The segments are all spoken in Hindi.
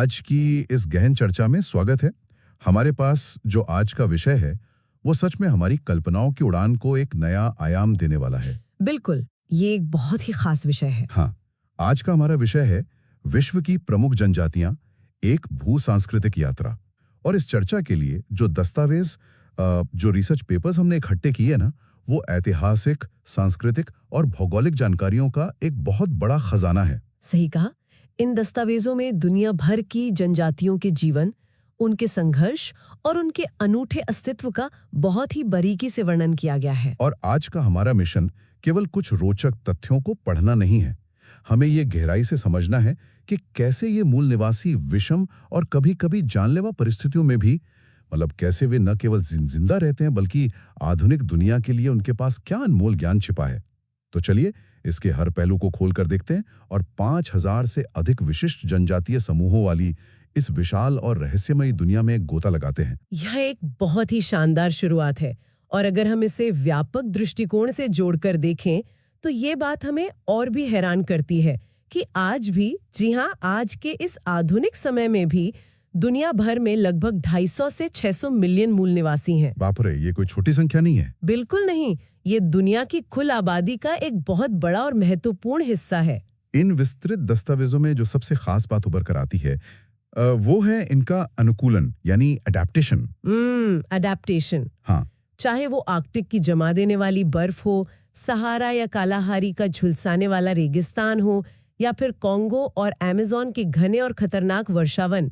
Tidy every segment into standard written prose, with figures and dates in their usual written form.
आज की इस गहन चर्चा में स्वागत है। हमारे पास जो आज का विषय है वो सच में हमारी कल्पनाओं की उड़ान को एक नया आयाम देने वाला है। बिल्कुल, ये एक बहुत ही खास विषय है। हाँ, आज का हमारा विषय है विश्व की प्रमुख जनजातियां, एक भू सांस्कृतिक यात्रा। और इस चर्चा के लिए जो दस्तावेज जो रिसर्च पेपर्स हमने इकट्ठे किए ना, वो ऐतिहासिक, सांस्कृतिक और भौगोलिक जानकारियों का एक बहुत बड़ा खजाना है। सही कहा। इन दस्तावेजों में दुनिया भर की जनजातियों के जीवन, उनके संघर्ष और उनके अनूठे अस्तित्व का बहुत ही बारीकी से वर्णन किया गया है। और आज का हमारा मिशन केवल कुछ रोचक तथ्यों को पढ़ना नहीं है, हमें ये गहराई से समझना है कि कैसे ये मूल निवासी विषम और कभी-कभी जानलेवा परिस्थितियों में भी कैसे वे न केवल जिंदा रहते हैं बल्कि आधुनिक दुनिया के लिए उनके पास क्या अनमोल ज्ञान छिपा है। तो चलिए इसके हर पहलू को खोल कर देखते हैं और 5000 से अधिक विशिष्ट जनजातीय समूहों वाली इस विशाल और रहस्यमयी दुनिया में एक गोता लगाते हैं। यह एक बहुत ही शानदार शुरुआत है और अगर हम इसे व्यापक दृष्टिकोण से जोड़कर देखें तो ये बात हमें और भी हैरान करती है कि आज भी, जी हाँ, आज के इस आधुनिक समय में भी दुनिया भर में लगभग 250 से 600 मिलियन मूल निवासी हैं। बाप रे, ये कोई छोटी संख्या नहीं है। बिल्कुल नहीं, ये दुनिया की कुल आबादी का एक बहुत बड़ा और महत्वपूर्ण हिस्सा है। इन विस्तृत दस्तावेजों में जो सबसे खास बात उभर कर आती है वो है इनका अनुकूलन, यानी अडेप्टेशन। अडेप्टेशन। हाँ, चाहे वो आर्कटिक की जमा देने वाली बर्फ हो, सहारा या कालाहारी का झुलसाने वाला रेगिस्तान हो, या फिर कॉन्गो और अमेज़न के घने और खतरनाक वर्षावन,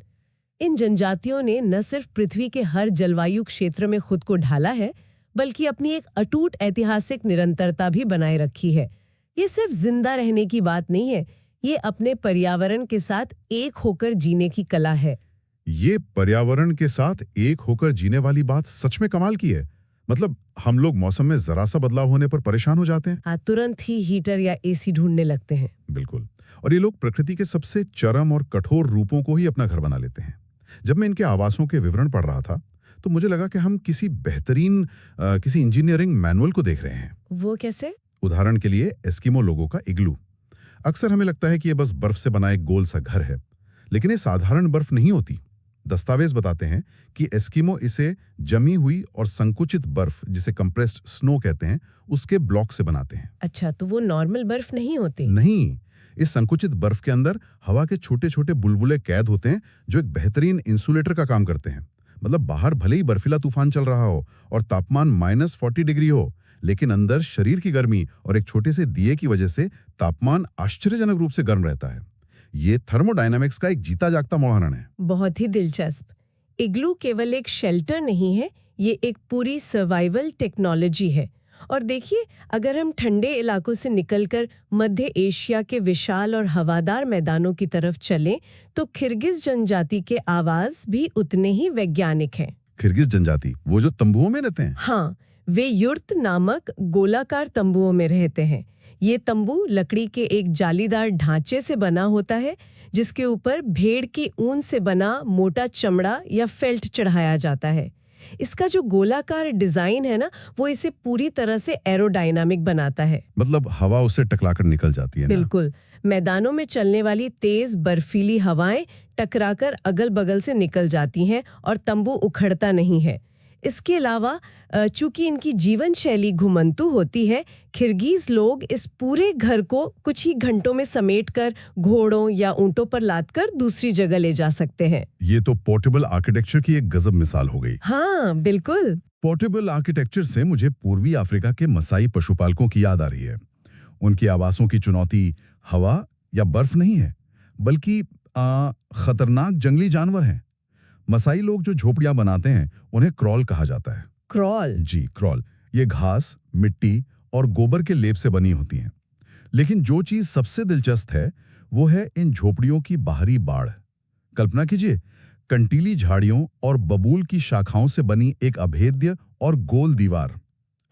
इन जनजातियों ने न सिर्फ पृथ्वी के हर जलवायु क्षेत्र में खुद को ढाला है, बल्कि अपनी एक अटूट ऐतिहासिक निरंतरता भी बनाए रखी है। ये सिर्फ जिंदा रहने की बात नहीं है, ये अपने पर्यावरण के साथ एक होकर जीने की कला है। ये पर्यावरण के साथ एक होकर जीने वाली बात सच में कमाल की है। हम लोग मौसम में जरा सा बदलाव होने पर परेशान हो जाते हैं। हाँ, तुरंत ही हीटर या एसी ढूंढने लगते हैं। बिल्कुल। और ये लोग प्रकृति के सबसे चरम और कठोर रूपों को ही अपना घर बना लेते हैं। जब मैं इनके आवासों के विवरण पढ़ रहा था तो मुझे लगा कि हम किसी बेहतरीन किसी इंजीनियरिंग मैनुअल को देख रहे हैं। वो कैसे? उदाहरण के लिए एस्किमो लोगों का इग्लू। अक्सर हमें लगता है कि ये बस बर्फ से बना एक गोल सा घर है, लेकिन ये साधारण बर्फ नहीं होती। दस्तावेज बताते हैं कि एस्किमो इसे जमी हुई और संकुचित बर्फ, जिसे कंप्रेस्ड स्नो कहते हैं, उसके ब्लॉक से बनाते हैं। अच्छा, तो वो नॉर्मल बर्फ नहीं होती? नहीं, इस संकुचित बर्फ के अंदर हवा के छोटे छोटे बुलबुले कैद होते हैं जो एक बेहतरीन इंसुलेटर का काम करते हैं। बाहर भले ही बर्फीला तूफान चल रहा हो और तापमान -40 डिग्री हो, लेकिन अंदर शरीर की गर्मी और एक छोटे से दिए की वजह से तापमान आश्चर्यजनक रूप से गर्म रहता है। ये थर्मोडायनामिक्स का एक जीता जागता उदाहरण है। बहुत ही दिलचस्प। इग्लू केवल एक शेल्टर नहीं है, ये एक पूरी सर्वाइवल टेक्नोलॉजी है। और देखिए, अगर हम ठंडे इलाकों से निकलकर मध्य एशिया के विशाल और हवादार मैदानों की तरफ चलें, तो किर्गिज जनजाति के आवाज भी उतने ही वैज्ञानिक हैं। किर्गिज जनजाति, वो जो तंबुओं में रहते हैं? हाँ, वे युर्त नामक गोलाकार तंबुओं में रहते हैं। ये तंबू लकड़ी के एक जालीदार ढांचे से बना होता है, जिसके ऊपर भेड़ की ऊन से बना मोटा चमड़ा या फेल्ट चढ़ाया जाता है। इसका जो गोलाकार डिजाइन है ना, वो इसे पूरी तरह से एरोडायनामिक बनाता है। हवा उससे टकराकर निकल जाती है ना? बिल्कुल। मैदानों में चलने वाली तेज बर्फीली हवाएं टकराकर अगल बगल से निकल जाती हैं और तंबू उखड़ता नहीं है। इसके अलावा चूंकि इनकी जीवन शैली घुमंतू होती है, किर्गिज लोग इस पूरे घर को कुछ ही घंटों में समेटकर घोड़ों या ऊंटों पर लादकर दूसरी जगह ले जा सकते हैं। ये तो पोर्टेबल आर्किटेक्चर की एक गजब मिसाल हो गई। हाँ, बिल्कुल। पोर्टेबल आर्किटेक्चर से मुझे पूर्वी अफ्रीका के मसाई पशुपालकों की याद आ रही है। उनकी आवासों की चुनौती हवा या बर्फ नहीं है, बल्कि खतरनाक जंगली जानवर हैं। मसाई लोग जो झोपड़ियां बनाते हैं उन्हें क्रॉल कहा जाता है। क्रॉल? जी, क्रॉल। ये घास, मिट्टी और गोबर के लेप से बनी होती हैं। लेकिन जो चीज सबसे दिलचस्प है वो है इन झोपड़ियों की बाहरी बाड़। कल्पना कीजिए, कंटीली झाड़ियों और बबूल की शाखाओं से बनी एक अभेद्य और गोल दीवार।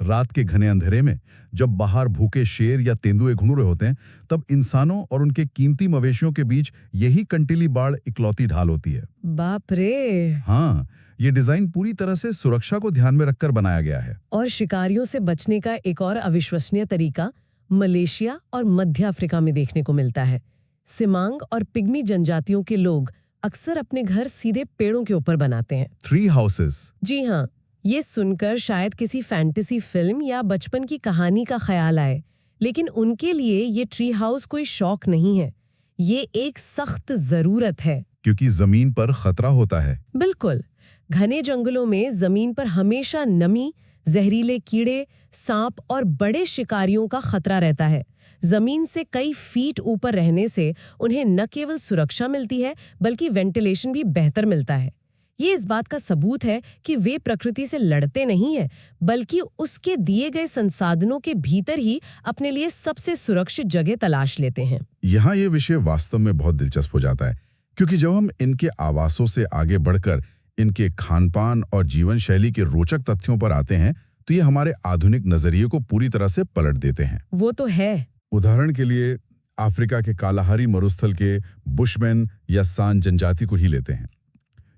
रात के घने अंधेरे में जब बाहर भूखे शेर या तेंदुए घूम रहे होते हैं, तब इंसानों और उनके कीमती मवेशियों के बीच यही कंटीली बाड़ इकलौती ढाल होती है। बाप रे! हाँ, ये डिजाइन पूरी तरह से सुरक्षा को ध्यान में रखकर बनाया गया है। और शिकारियों से बचने का एक और अविश्वसनीय तरीका मलेशिया और मध्य अफ्रीका में देखने को मिलता है। सिमांग और पिग्मी जनजातियों के लोग अक्सर अपने घर सीधे पेड़ों के ऊपर बनाते हैं। Tree houses. जी हाँ, ये सुनकर शायद किसी फैंटेसी फिल्म या बचपन की कहानी का ख्याल आए, लेकिन उनके लिए ये ट्री हाउस कोई शौक नहीं है, ये एक सख्त जरूरत है। क्योंकि जमीन पर खतरा होता है। बिल्कुल, घने जंगलों में जमीन पर हमेशा नमी, जहरीले कीड़े, सांप और बड़े शिकारियों का खतरा रहता है। जमीन से कई फीट ऊपर रहने से उन्हें न केवल सुरक्षा मिलती है, बल्कि वेंटिलेशन भी बेहतर मिलता है। ये इस बात का सबूत है कि वे प्रकृति से लड़ते नहीं हैं, बल्कि उसके दिए गए संसाधनों के भीतर ही अपने लिए सबसे सुरक्षित जगह तलाश लेते हैं। यहाँ ये विषय वास्तव में बहुत दिलचस्प हो जाता है, क्योंकि जब हम इनके आवासों से आगे बढ़कर इनके खानपान और जीवन शैली के रोचक तथ्यों पर आते हैं, तो ये हमारे आधुनिक नजरिए को पूरी तरह से पलट देते हैं। वो तो है। उदाहरण के लिए अफ्रीका के कालाहारी मरुस्थल के बुशमैन या सान जनजाति को ही लेते हैं।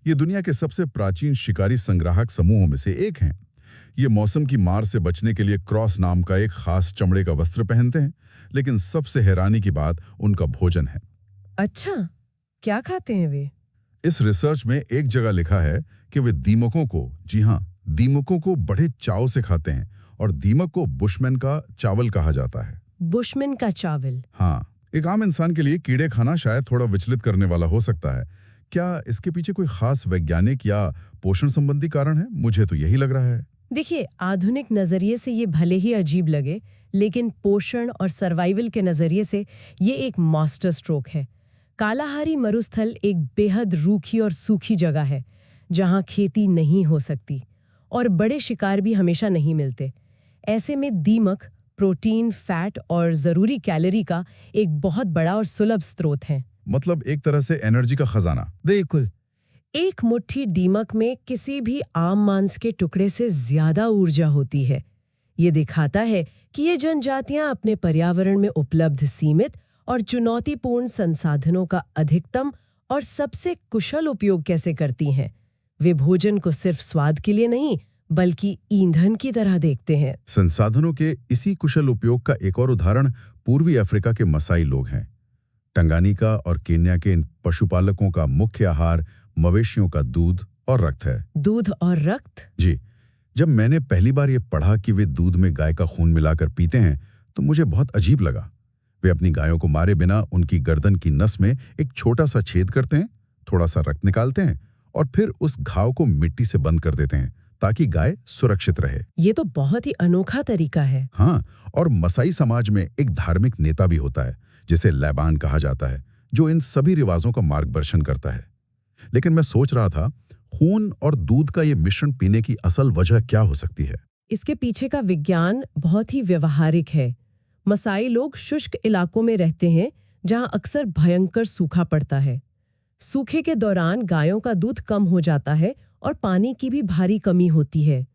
ये दुनिया के सबसे प्राचीन शिकारी संग्राहक समूहों में से एक हैं। ये मौसम की मार से बचने के लिए क्रॉस नाम का एक खास चमड़े का वस्त्र पहनते हैं, लेकिन सबसे हैरानी की बात उनका भोजन है। अच्छा, क्या खाते हैं वे? इस रिसर्च में एक जगह लिखा है कि वे दीमकों को, जी हाँ, दीमकों को बड़े चाव से खाते हैं, और दीमक को बुशमैन का चावल कहा जाता है। बुशमैन का चावल? हाँ, एक आम इंसान के लिए कीड़े खाना शायद थोड़ा विचलित करने वाला हो सकता है। क्या इसके पीछे कोई खास वैज्ञानिक या पोषण संबंधी कारण है? मुझे तो यही लग रहा है। देखिए, आधुनिक नजरिए से ये भले ही अजीब लगे, लेकिन पोषण और सर्वाइवल के नजरिए से ये एक मास्टर स्ट्रोक है। कालाहारी मरुस्थल एक बेहद रूखी और सूखी जगह है, जहाँ खेती नहीं हो सकती और बड़े शिकार भी हमेशा नहीं मिलते। ऐसे में दीमक प्रोटीन, फैट और जरूरी कैलोरी का एक बहुत बड़ा और सुलभ स्रोत है। मतलब एक तरह से एनर्जी का खजाना। बिल्कुल। एक मुट्ठी दीमक में किसी भी आम मांस के टुकड़े से ज्यादा ऊर्जा होती है। ये दिखाता है कि ये जनजातियां अपने पर्यावरण में उपलब्ध सीमित और चुनौतीपूर्ण संसाधनों का अधिकतम और सबसे कुशल उपयोग कैसे करती हैं। वे भोजन को सिर्फ स्वाद के लिए नहीं, बल्कि ईंधन की तरह देखते हैं। संसाधनों के इसी कुशल उपयोग का एक और उदाहरण पूर्वी अफ्रीका के मसाई लोग हैं। टंगानिका और केन्या के इन पशुपालकों का मुख्य आहार मवेशियों का दूध और रक्त है। दूध और रक्त? जी। जब मैंने पहली बार ये पढ़ा कि वे दूध में गाय का खून मिलाकर पीते हैं, तो मुझे बहुत अजीब लगा। वे अपनी गायों को मारे बिना उनकी गर्दन की नस में एक छोटा सा छेद करते हैं, थोड़ा सा रक्त निकालते हैं और फिर उस घाव को मिट्टी से बंद कर देते हैं ताकि गाय सुरक्षित रहे। ये तो बहुत ही अनोखा तरीका है। हाँ, और मसाई समाज में एक धार्मिक नेता भी होता है, जिसे लैबान कहा जाता है, जो इन सभी रिवाजों का मार्गदर्शन करता है। लेकिन मैं सोच रहा था, खून और दूध का ये मिश्रण पीने की असल वजह क्या हो सकती है? इसके पीछे का विज्ञान बहुत ही व्यवहारिक है। मसाई लोग शुष्क इलाकों में रहते हैं, जहां अक्सर भयंकर सूखा पड़ता है। सूखे के दौरान गायों का दूध कम हो जाता है और पानी की भी भारी कमी होती है।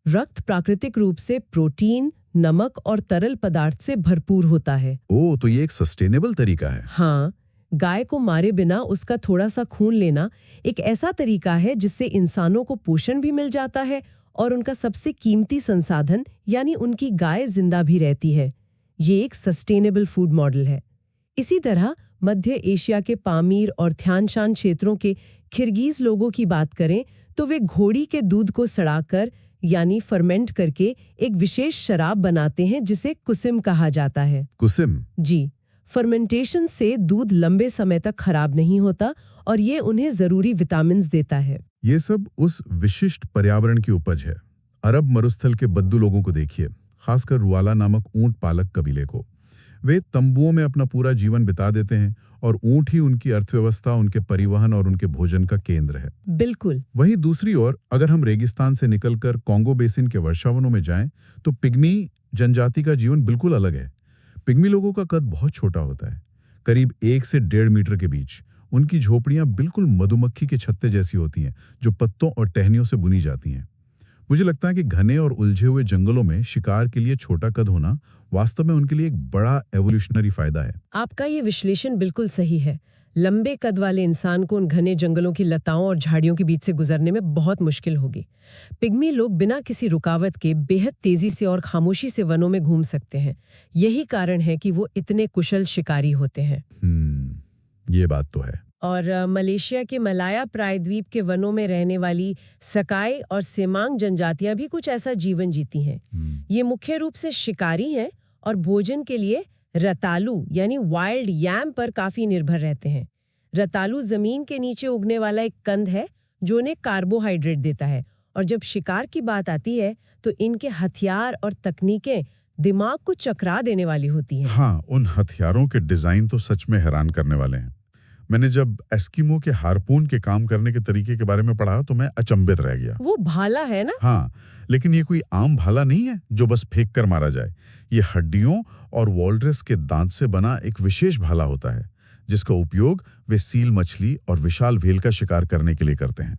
रक्त प्राकृतिक रूप से प्रोटीन, नमक और तरल पदार्थ से भरपूर होता है। ओह, तो ये एक सस्टेनेबल तरीका है। हाँ, गाय को मारे बिना उसका थोड़ा सा खून लेना एक ऐसा तरीका है जिससे इंसानों को पोषण भी मिल जाता है और उनका सबसे कीमती संसाधन यानी उनकी गाय जिंदा भी रहती है। ये एक सस्टेनेबल फूड मॉडल है। इसी तरह मध्य एशिया के पामीर और थ्यानशान क्षेत्रों के किर्गिज लोगों की बात करें तो वे घोड़ी के दूध को सड़ाकर यानी फर्मेंट करके एक विशेष शराब बनाते हैं जिसे कुसिम कहा जाता है। कुसिम? जी। फर्मेंटेशन से दूध लंबे समय तक खराब नहीं होता और ये उन्हें जरूरी विटामिन्स देता है। ये सब उस विशिष्ट पर्यावरण की उपज है। अरब मरुस्थल के बद्दू लोगों को देखिए, खासकर रुआला नामक ऊंट पालक कबीले को। वे तंबुओं में अपना पूरा जीवन बिता देते हैं और ऊंट ही उनकी अर्थव्यवस्था, उनके परिवहन और उनके भोजन का केंद्र है। बिल्कुल। वहीं दूसरी ओर अगर हम रेगिस्तान से निकलकर कॉन्गो बेसिन के वर्षावनों में जाएं, तो पिग्मी जनजाति का जीवन बिल्कुल अलग है। पिग्मी लोगों का कद बहुत छोटा होता है, करीब 1 से 1.5 मीटर के बीच। उनकी झोपड़ियां बिल्कुल मधुमक्खी के छत्ते जैसी होती हैं, जो पत्तों और टहनियों से बुनी जाती हैं। मुझे लगता है कि घने और उलझे हुए जंगलों में शिकार के लिए छोटा कद होना वास्तव में उनके लिए एक बड़ा एवोल्यूशनरी फायदा है। आपका ये विश्लेषण बिल्कुल सही है। लंबे कद वाले इंसान को उन घने जंगलों की लताओं और झाड़ियों के बीच से गुजरने में बहुत मुश्किल होगी। पिग्मी लोग बिना किसी रुकावट के बेहद तेजी से और खामोशी से वनों में घूम सकते हैं। यही कारण है कि वो इतने कुशल शिकारी होते हैं। ये बात तो है। और मलेशिया के मलाया प्रायद्वीप के वनों में रहने वाली सकाई और सेमांग जनजातियां भी कुछ ऐसा जीवन जीती हैं। ये मुख्य रूप से शिकारी हैं और भोजन के लिए रतालू यानी वाइल्ड यैम पर काफी निर्भर रहते हैं। रतालू जमीन के नीचे उगने वाला एक कंद है जो उन्हें कार्बोहाइड्रेट देता है। और जब शिकार की बात आती है तो इनके हथियार और तकनीकें दिमाग को चकरा देने वाली होती हैं। हाँ, उन हथियारों के डिजाइन तो सच में हैरान करने वाले हैं। मैंने जब एस्किमो के हार्पून के काम करने के तरीके के बारे में पढ़ा तो मैं अचंभित रह गया। वो भाला है ना? हाँ, लेकिन ये कोई आम भाला नहीं है जो बस फेंक कर मारा जाए। ये हड्डियों और वॉलरस के दांत से बना एक विशेष भाला होता है जिसका उपयोग वे सील मछली और विशाल व्हेल का शिकार करने के लिए करते हैं।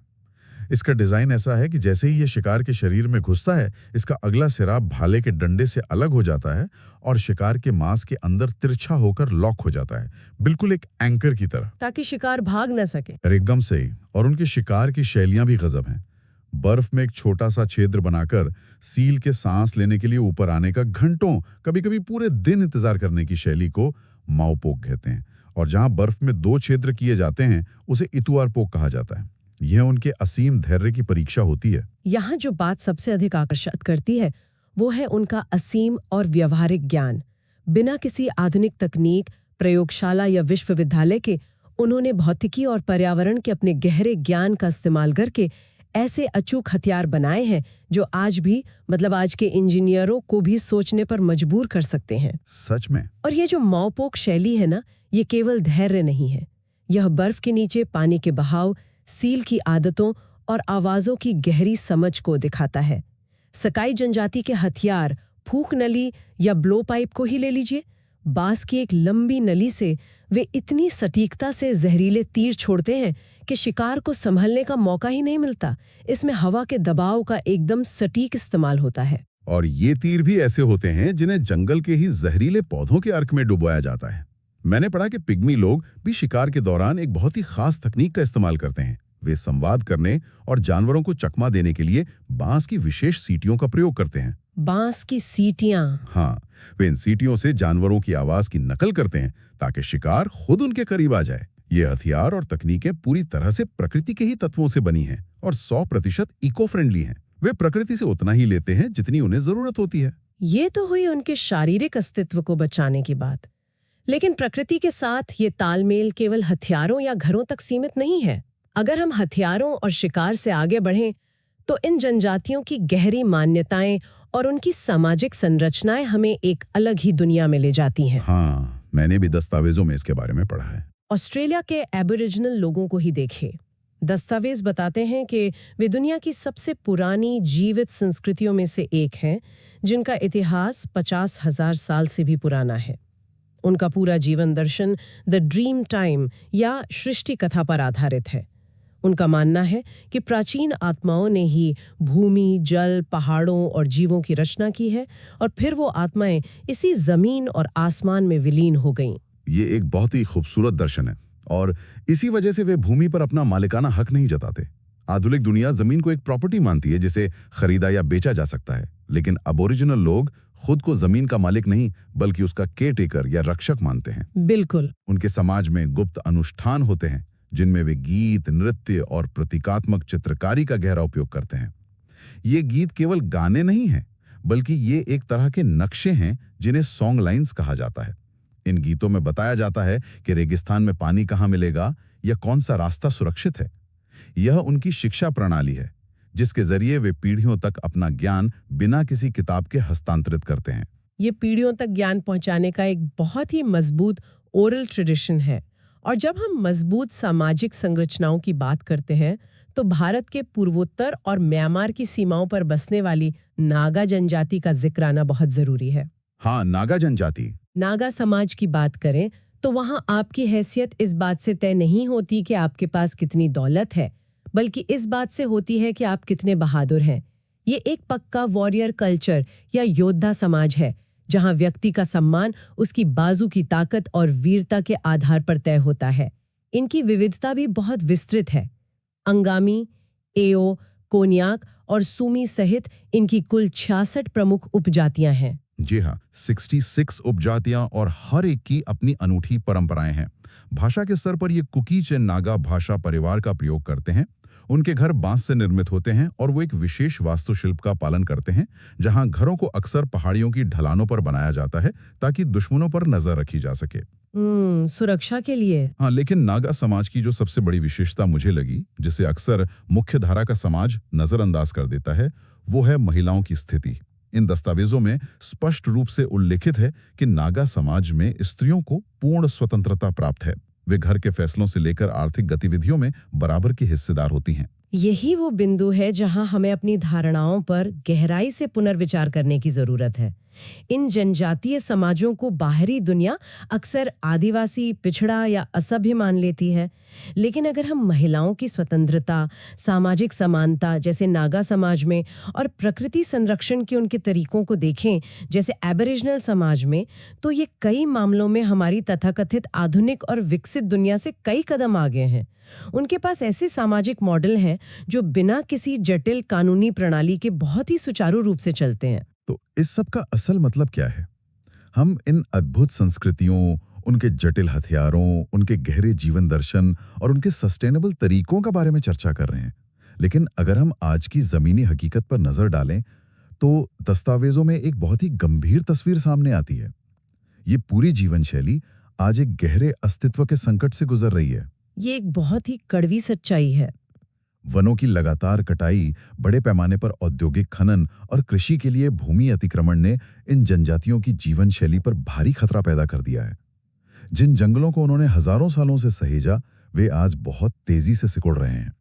इसका डिजाइन ऐसा है कि जैसे ही ये शिकार के शरीर में घुसता है, इसका अगला सिरा भाले के डंडे से अलग हो जाता है और शिकार के मांस के अंदर तिरछा होकर लॉक हो जाता है, बिल्कुल एक एंकर की तरह, ताकि शिकार भाग न सके। एकदम से ही। और उनके शिकार की शैलियां भी गजब हैं। बर्फ में एक छोटा सा छिद्र बनाकर सील के सांस लेने के लिए ऊपर आने का घंटों, कभी-कभी पूरे दिन इंतजार करने की शैली को माओपोक कहते हैं। और जहां बर्फ में 2 छिद्र किए जाते हैं उसे इतुआरपोक कहा जाता है। यह उनके असीम धैर्य की परीक्षा होती है। यहाँ जो बात सबसे अधिक आकर्षित करती है वो है उनका असीम और व्यवहारिक ज्ञान। बिना किसी आधुनिक तकनीक, प्रयोगशाला या विश्वविद्यालय के उन्होंने भौतिकी और पर्यावरण के अपने गहरे ज्ञान का इस्तेमाल करके ऐसे अचूक हथियार बनाए हैं जो आज भी आज के इंजीनियरों को भी सोचने पर मजबूर कर सकते हैं। सच में। और ये जो माओपोक शैली है ना, ये केवल धैर्य नहीं है। यह बर्फ के नीचे पानी के बहाव, सील की आदतों और आवाजों की गहरी समझ को दिखाता है। सकाई जनजाति के हथियार, फूंक नली या ब्लो पाइप को ही ले लीजिए। बांस की एक लंबी नली से वे इतनी सटीकता से जहरीले तीर छोड़ते हैं कि शिकार को संभलने का मौका ही नहीं मिलता। इसमें हवा के दबाव का एकदम सटीक इस्तेमाल होता है। और ये तीर भी ऐसे होते हैं जिन्हें जंगल के ही जहरीले पौधों के अर्क में डुबोया जाता है। मैंने पढ़ा कि पिग्मी लोग भी शिकार के दौरान एक बहुत ही खास तकनीक का इस्तेमाल करते हैं। वे संवाद करने और जानवरों को चकमा देने के लिए बांस की विशेष सीटियों का प्रयोग करते हैं। बांस की सीटियां? हाँ, वे इन सीटियों से जानवरों की आवाज की नकल करते हैं ताकि शिकार खुद उनके करीब आ जाए। ये हथियार और तकनीकें पूरी तरह से प्रकृति के ही तत्वों से बनी हैं और 100% इको फ्रेंडली हैं। वे प्रकृति से उतना ही लेते हैं जितनी उन्हें जरूरत होती है। ये तो हुई उनके शारीरिक अस्तित्व को बचाने की बात। लेकिन प्रकृति के साथ ये तालमेल केवल हथियारों या घरों तक सीमित नहीं है। अगर हम हथियारों और शिकार से आगे बढ़ें तो इन जनजातियों की गहरी मान्यताएं और उनकी सामाजिक संरचनाएं हमें एक अलग ही दुनिया में ले जाती हैं। हाँ, मैंने भी दस्तावेजों में इसके बारे में पढ़ा है। ऑस्ट्रेलिया के एबोरिजिनल लोगों को ही देखें। दस्तावेज बताते हैं कि वे दुनिया की सबसे पुरानी जीवित संस्कृतियों में से एक हैं, जिनका इतिहास 50,000 साल से भी पुराना है। उनका पूरा जीवन दर्शन द ड्रीम टाइम या सृष्टि कथा पर आधारित है। उनका मानना है कि प्राचीन आत्माओं ने ही भूमि, जल, पहाड़ों और जीवों की रचना की है और फिर वो आत्माएं इसी जमीन और आसमान में विलीन हो गईं। ये एक बहुत ही खूबसूरत दर्शन है और इसी वजह से वे भूमि पर अपना मालिकाना हक नहीं जताते। आधुनिक दुनिया जमीन को एक प्रॉपर्टी मानती है जिसे खरीदा या बेचा जा सकता है, लेकिन अबोरिजिनल लोग खुद को जमीन का मालिक नहीं बल्कि उसका केयरटेकर या रक्षक मानते हैं। बिल्कुल। उनके समाज में गुप्त अनुष्ठान होते हैं जिनमें वे गीत, नृत्य और प्रतीकात्मक चित्रकारी का गहरा उपयोग करते हैं। ये गीत केवल गाने नहीं हैं, बल्कि ये एक तरह के नक्शे हैं जिन्हें सॉन्ग लाइन्स कहा जाता है। इन गीतों में बताया जाता है कि रेगिस्तान में पानी कहाँ मिलेगा या कौन सा रास्ता सुरक्षित है। यह उनकी शिक्षा प्रणाली है जिसके जरिए वे पीढ़ियों तक अपना ज्ञान बिना किसी किताब के हस्तांतरित करते हैं। ये पीढ़ियों तक ज्ञान पहुंचाने का एक बहुत ही मजबूत ओरल ट्रेडिशन है। और जब हम मजबूत सामाजिक संरचनाओं की बात करते हैं तो भारत के पूर्वोत्तर और म्यांमार की सीमाओं पर बसने वाली नागा जनजाति का जिक्र आना बहुत जरूरी है। हाँ, नागा जनजाति। नागा समाज की बात करें तो वहाँ आपकी हैसियत इस बात से तय नहीं होती कि आपके पास कितनी दौलत है, बल्कि इस बात से होती है कि आप कितने बहादुर हैं। ये एक पक्का वॉरियर कल्चर या योद्धा समाज है जहां व्यक्ति का सम्मान उसकी बाजू की ताकत और वीरता के आधार पर तय होता है। इनकी विविधता भी बहुत विस्तृत है। अंगामी, एओ, कोन्याक और सूमी सहित इनकी कुल 66 प्रमुख उपजातियां हैं। जी हाँ, 66 उपजातियां और हर एक की अपनी अनूठी परंपराएं हैं। भाषा के स्तर पर ये कुकीज नागा भाषा परिवार का प्रयोग करते हैं। उनके घर बांस से निर्मित होते हैं और वो एक विशेष वास्तुशिल्प का पालन करते हैं, जहां घरों को अक्सर पहाड़ियों की ढलानों पर बनाया जाता है ताकि दुश्मनों पर नजर रखी जा सके। सुरक्षा के लिए। हाँ, लेकिन नागा समाज की जो सबसे बड़ी विशेषता मुझे लगी, जिसे अक्सर मुख्य धारा का समाज नजरअंदाज कर देता है, वो है महिलाओं की स्थिति। इन दस्तावेजों में स्पष्ट रूप से उल्लेखित है कि नागा समाज में स्त्रियों को पूर्ण स्वतंत्रता प्राप्त है। वे घर के फैसलों से लेकर आर्थिक गतिविधियों में बराबर की हिस्सेदार होती हैं। यही वो बिंदु है जहां हमें अपनी धारणाओं पर गहराई से पुनर्विचार करने की जरूरत है। इन जनजातीय समाजों को बाहरी दुनिया अक्सर आदिवासी, पिछड़ा या असभ्य मान लेती है, लेकिन अगर हम महिलाओं की स्वतंत्रता, सामाजिक समानता जैसे नागा समाज में और प्रकृति संरक्षण के उनके तरीकों को देखें जैसे एबोरिजिनल समाज में, तो ये कई मामलों में हमारी तथाकथित आधुनिक और विकसित दुनिया से कई कदम आगे हैं। उनके पास ऐसे सामाजिक मॉडल हैं जो बिना किसी जटिल कानूनी प्रणाली के बहुत ही सुचारू रूप से चलते हैं। तो इस सब का असल मतलब क्या है? हम इन अद्भुत संस्कृतियों, उनके जटिल हथियारों, उनके गहरे जीवन दर्शन और उनके सस्टेनेबल तरीकों के बारे में चर्चा कर रहे हैं। लेकिन अगर हम आज की जमीनी हकीकत पर नजर डालें, तो दस्तावेजों में एक बहुत ही गंभीर तस्वीर सामने आती है। ये पूरी जीवन शैली आज एक गहरे अस्तित्व के संकट से गुजर रही है। ये एक बहुत ही कड़वी सच्चाई है। वनों की लगातार कटाई, बड़े पैमाने पर औद्योगिक खनन और कृषि के लिए भूमि अतिक्रमण ने इन जनजातियों की जीवन शैली पर भारी खतरा पैदा कर दिया है। जिन जंगलों को उन्होंने हजारों सालों से सहेजा, वे आज बहुत तेजी से सिकुड़ रहे हैं।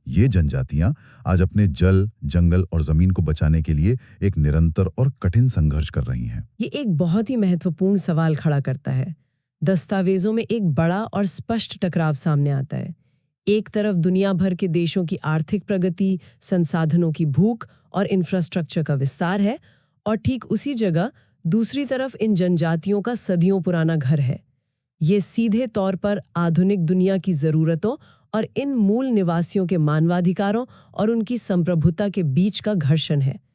ये जनजातियां आज अपने जल, जंगल और जमीन को बचाने के लिए एक निरंतर और कठिन संघर्ष कर रही हैं। ये एक बहुत ही महत्वपूर्ण सवाल खड़ा करता है। दस्तावेजों में एक बड़ा और स्पष्ट टकराव सामने आता है। एक तरफ दुनिया भर के देशों की आर्थिक प्रगति, संसाधनों की भूख और इंफ्रास्ट्रक्चर का विस्तार है, और ठीक उसी जगह दूसरी तरफ इन जनजातियों का सदियों पुराना घर है। ये सीधे तौर पर आधुनिक दुनिया की ज़रूरतों और इन मूल निवासियों के मानवाधिकारों और उनकी संप्रभुता के बीच का घर्षण है।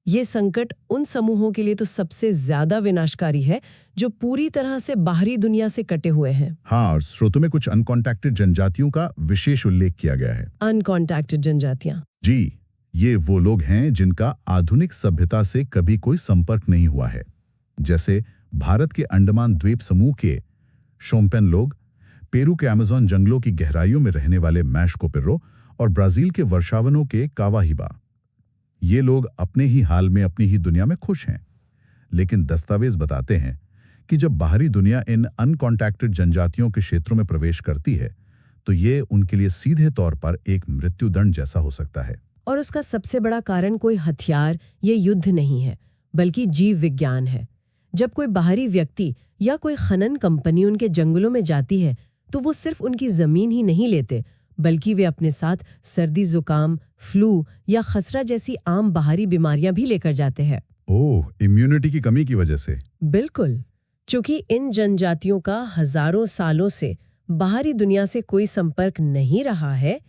ये संकट उन समूहों के लिए तो सबसे ज्यादा विनाशकारी है जो पूरी तरह से बाहरी दुनिया से कटे हुए हैं। हाँ, और स्रोतों में कुछ अनकॉन्टैक्टेड जनजातियों का विशेष उल्लेख किया गया है। अनकॉन्टैक्टेड जनजातियां। जी, ये वो लोग हैं जिनका आधुनिक सभ्यता से कभी कोई संपर्क नहीं हुआ है, जैसे भारत के अंडमान द्वीप समूह के शोम्पेन लोग, पेरू के अमेज़न जंगलों की गहराइयों में रहने वाले मैशकोपिरो और ब्राजील के वर्षावनों के कावाहिबा। ये लोग अपने ही हाल में अपनी ही दुनिया में खुश हैं। लेकिन दस्तावेज बताते हैं कि जब बाहरी दुनिया इन अनकॉन्टैक्टेड जनजातियों के क्षेत्रों में प्रवेश करती है, तो ये उनके लिए सीधे तौर पर एक मृत्युदंड जैसा हो सकता है। और उसका सबसे बड़ा कारण कोई हथियार या युद्ध नहीं है, बल्कि जीव विज्ञान है। जब कोई बाहरी व्यक्ति या कोई खनन कंपनी उनके जंगलों में जाती है, तो वो सिर्फ उनकी जमीन ही नहीं लेते, बल्कि वे अपने साथ सर्दी, जुकाम, फ्लू या खसरा जैसी आम बाहरी बीमारियां भी लेकर जाते हैं। ओह, इम्यूनिटी की कमी की वजह से? बिल्कुल। चूंकि इन जनजातियों का हजारों सालों से बाहरी दुनिया से कोई संपर्क नहीं रहा है,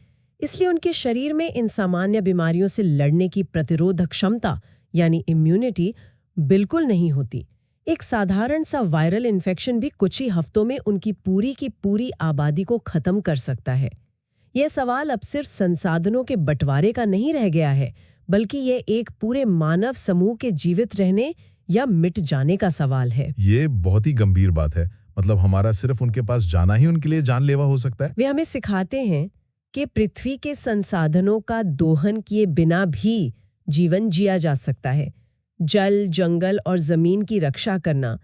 इसलिए उनके शरीर में इन सामान्य बीमारियों से लड़ने की प्रतिरोधक क्षमता यानी इम्यूनिटी बिल्कुल नहीं होती। एक साधारण सा वायरल इन्फेक्शन भी कुछ ही हफ्तों में उनकी पूरी की पूरी आबादी को खत्म कर सकता है। यह सवाल अब सिर्फ संसाधनों के बंटवारे का नहीं रह गया है, बल्कि यह एक पूरे मानव समूह के जीवित रहने या मिट जाने का सवाल है। ये बहुत ही गंभीर बात है। मतलब हमारा सिर्फ उनके पास जाना ही उनके लिए जानलेवा हो सकता है। वे हमें सिखाते हैं कि पृथ्वी के संसाधनों का दोहन किए बिना भी जीवन जिया जा सकता है। जल, जंगल और जमीन की रक्षा करना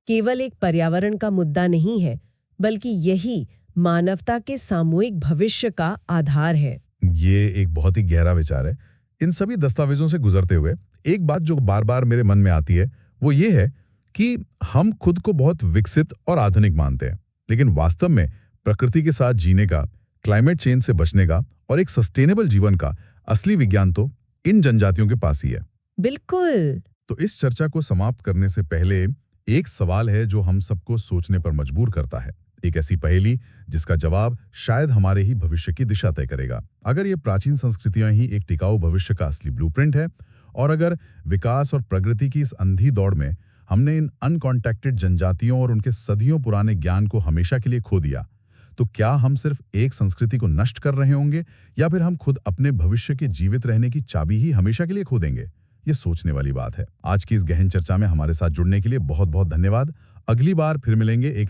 केवल एक पर्यावरण का मुद्दा नहीं है, बल्कि यही मानवता के सामूहिक भविष्य का आधार है। ये एक बहुत ही गहरा विचार है। इन सभी दस्तावेजों से गुजरते हुए एक बात जो बार बार मेरे मन में आती है, वो ये है कि हम खुद को बहुत विकसित और आधुनिक मानते हैं, लेकिन वास्तव में प्रकृति के साथ जीने का, क्लाइमेट चेंज से बचने का और एक सस्टेनेबल जीवन का असली विज्ञान तो इन जनजातियों के पास ही है। बिल्कुल। तो इस चर्चा को समाप्त करने से पहले एक सवाल है जो हम सबको सोचने पर मजबूर करता है। एक ऐसी पहेली जिसका जवाब शायद हमारे ही भविष्य की दिशा तय करेगा। अगर ये प्राचीन संस्कृतियां ही एक टिकाऊ भविष्य का असली ब्लूप्रिंट है, और अगर विकास और प्रगति की इस अंधी दौड़ में हमने इन अनकॉन्टैक्टेड जनजातियों और उनके सदियों पुराने ज्ञान को हमेशा के लिए खो दिया, तो क्या हम सिर्फ एक संस्कृति को नष्ट कर रहे होंगे या फिर हम खुद अपने भविष्य के जीवित रहने की चाबी ही हमेशा के लिए खो देंगे? ये सोचने वाली बात है। आज की इस गहन चर्चा में हमारे साथ जुड़ने के लिए बहुत बहुत धन्यवाद। अगली बार फिर मिलेंगे एक